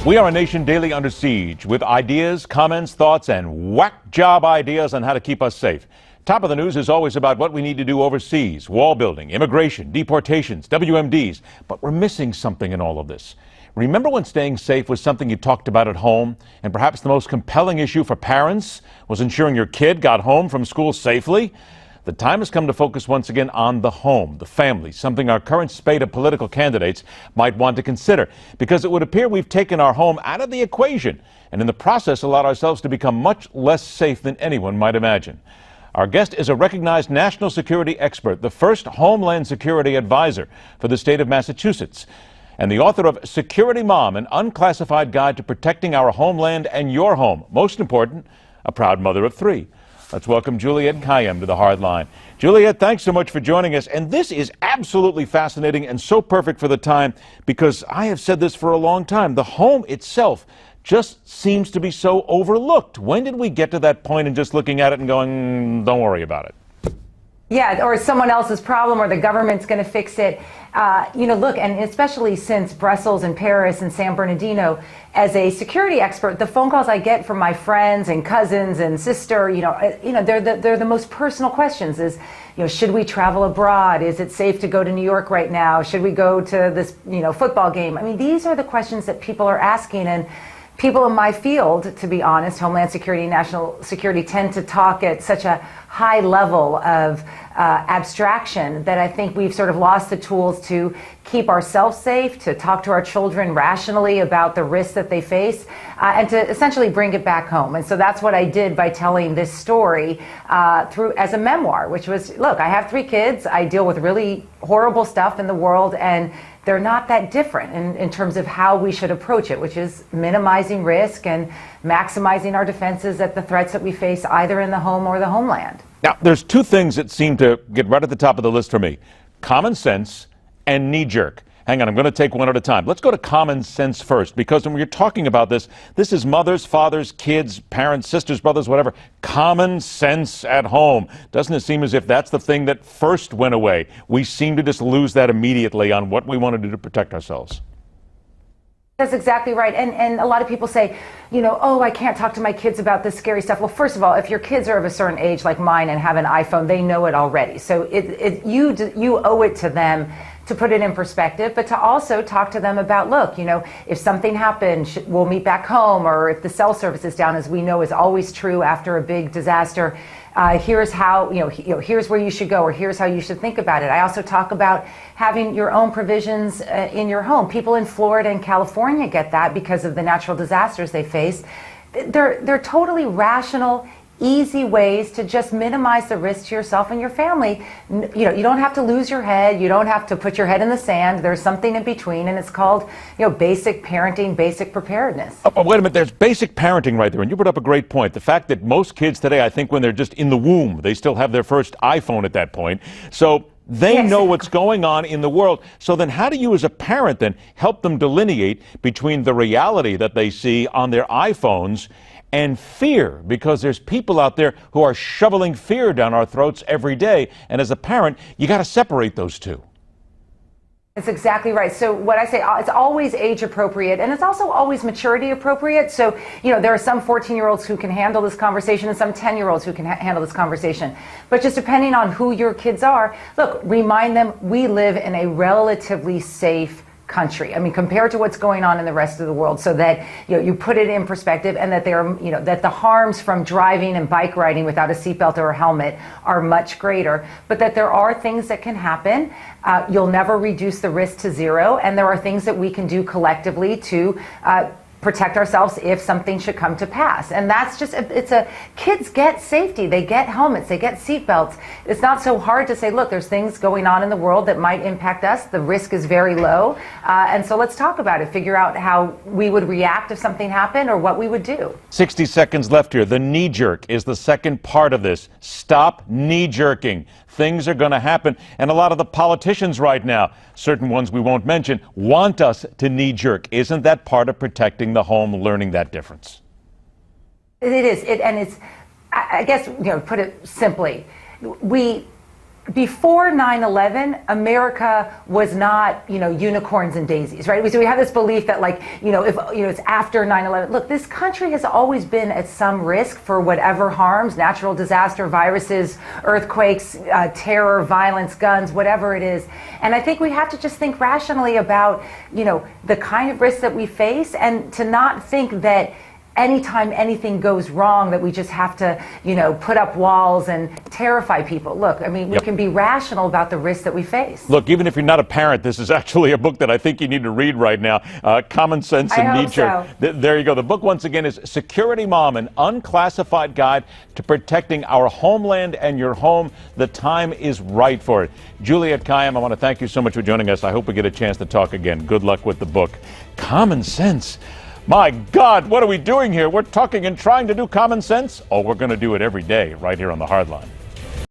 We are a nation daily under siege with ideas, comments, thoughts, and whack job ideas on how to keep us safe. Top of the news is always about what we need to do overseas, wall building, immigration, deportations, WMDs. But we're missing something in all of this. Remember when staying safe was something you talked about at home? And perhaps the most compelling issue for parents was ensuring your kid got home from school safely? The time has come to focus once again on the home, the family, something our current spate of political candidates might want to consider, because it would appear we've taken our home out of the equation and in the process allowed ourselves to become much less safe than anyone might imagine. Our guest is a recognized national security expert, the first Homeland Security advisor for the state of Massachusetts, and the author of Security Mom, an unclassified guide to protecting our homeland and your home. Most important, a proud mother of three. Let's welcome Juliette Kayyem to the Hard Line. Juliette, thanks so much for joining us. And this is absolutely fascinating and so perfect for the time, because I have said this for a long time. The home itself just seems to be so overlooked. When did we get to that point in just looking at it and going, don't worry about it? Yeah, or it's someone else's problem, or the government's going to fix it. Look, and especially since Brussels and Paris and San Bernardino, as a security expert, the phone calls I get from my friends and cousins and sister, they're the most personal questions. Is, should we travel abroad? Is it safe to go to New York right now? Should we go to this, football game? I mean, these are the questions that people are asking, and people in my field, to be honest, Homeland Security, national security, tend to talk at such a high level of abstraction that I think we've sort of lost the tools to keep ourselves safe, to talk to our children rationally about the risks that they face, and to essentially bring it back home. And so that's what I did by telling this story through as a memoir, which was, look, I have three kids, I deal with really horrible stuff in the world, and they're not that different in terms of how we should approach it, which is minimizing risk and maximizing our defenses at the threats that we face either in the home or the homeland. Now, there's two things that seem to get right at the top of the list for me: common sense and knee-jerk. Hang on, I'm going to take one at a time. Let's go to common sense first, because when we're talking about this is mothers, fathers, kids, parents, sisters, brothers, whatever. Common sense at home. Doesn't it seem as if that's the thing that first went away? We seem to just lose that immediately on what we want to do to protect ourselves. That's exactly right. And a lot of people say, oh, I can't talk to my kids about this scary stuff. Well, first of all, if your kids are of a certain age like mine and have an iPhone, they know it already. So you owe it to them to put it in perspective, but to also talk to them about, look, if something happens, we'll meet back home, or if the cell service is down, as we know is always true after a big disaster. Here's how, here's where you should go, or here's how you should think about it. I also talk about having your own provisions in your home. People in Florida and California get that because of the natural disasters they face. They're totally rational, easy ways to just minimize the risk to yourself and your family. You don't have to lose your head. You don't have to put your head in the sand. There's something in between, and it's called, basic parenting, basic preparedness. Oh, wait a minute. There's basic parenting right there, and you brought up a great point. The fact that most kids today, I think when they're just in the womb, they still have their first iPhone at that point. So they know what's going on in the world. So then how do you as a parent then help them delineate between the reality that they see on their iPhones and fear? Because there's people out there who are shoveling fear down our throats every day. And as a parent, you got to separate those two. That's exactly right. So what I say, it's always age appropriate, and it's also always maturity appropriate. So, there are some 14-year-olds who can handle this conversation and some 10-year-olds who can handle this conversation. But just depending on who your kids are, look, remind them we live in a relatively safe country. I mean, compared to what's going on in the rest of the world, so that you put it in perspective, and that that the harms from driving and bike riding without a seatbelt or a helmet are much greater, but that there are things that can happen. You'll never reduce the risk to zero, and there are things that we can do collectively to protect ourselves if something should come to pass. And that's just, kids get safety, they get helmets, they get seatbelts. It's not so hard to say, look, there's things going on in the world that might impact us. The risk is very low. And so let's talk about it, figure out how we would react if something happened or what we would do. 60 seconds left here. The knee jerk is the second part of this. Stop knee jerking. Things are going to happen. And a lot of the politicians right now, certain ones we won't mention, want us to knee jerk. Isn't that part of protecting the home, learning that difference? It is. And it's, I guess, put it simply, we before 9/11, America was not, unicorns and daisies, right? So we have this belief that, like, if it's after 9/11. Look, this country has always been at some risk for whatever harms, natural disaster, viruses, earthquakes, terror, violence, guns, whatever it is. And I think we have to just think rationally about, the kind of risks that we face, and to not think that anytime anything goes wrong that we just have to, put up walls and terrify people. Look, I mean, we can be rational about the risks that we face. Look, even if you're not a parent, this is actually a book that I think you need to read right now. Common Sense and Nature. So. There you go. The book, once again, is Security Mom, an unclassified guide to protecting our homeland and your home. The time is right for it. Juliette Kayyem, I want to thank you so much for joining us. I hope we get a chance to talk again. Good luck with the book. Common Sense. My God, what are we doing here? We're talking and trying to do common sense? Oh, we're going to do it every day right here on The Hardline.